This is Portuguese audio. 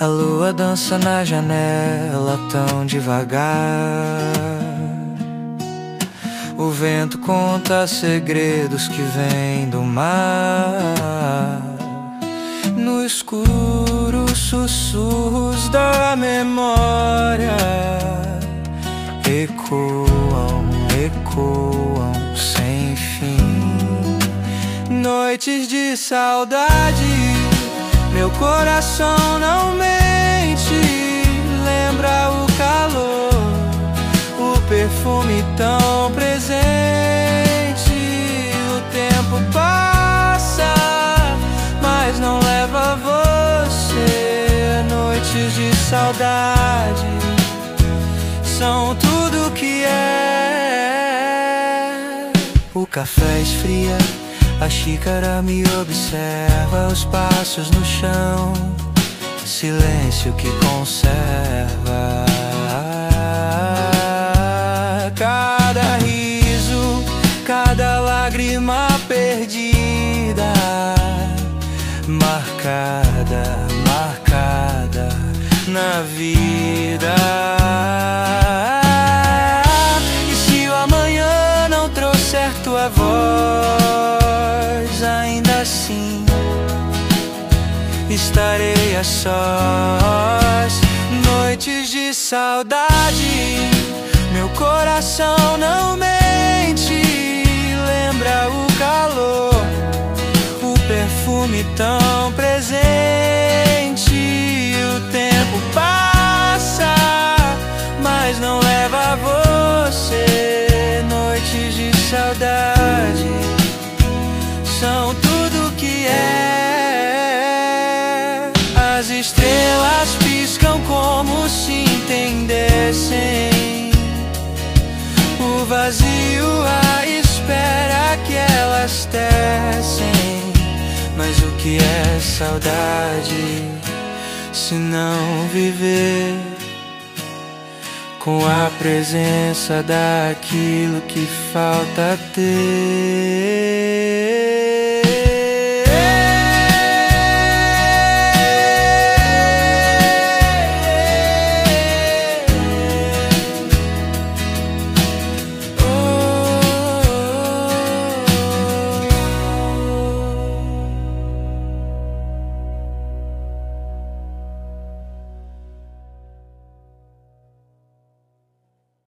A lua dança na janela tão devagar. O vento conta segredos que vêm do mar. No escuro, sussurros da memória ecoam, ecoam sem fim. Noites de saudade, meu coração não mente. Lembra o calor, o perfume tão presente. O tempo passa, mas não leva você. Noites de saudade são tudo que é. O café esfria, a xícara me observa, os passos no chão, silêncio que conserva. Cada riso, cada lágrima perdida, marcada, marcada na vida. E se o amanhã não trouxer tua voz, ainda assim estarei a sós. Noites de saudade, meu coração não mente. Lembra o calor, o perfume tão presente. O tempo passa, mas não leva você. Noites de saudade são tudo que é. As estrelas piscam como se entendessem. O vazio à espera que elas tecem. Mas o que é saudade se não viver com a presença daquilo que falta ter?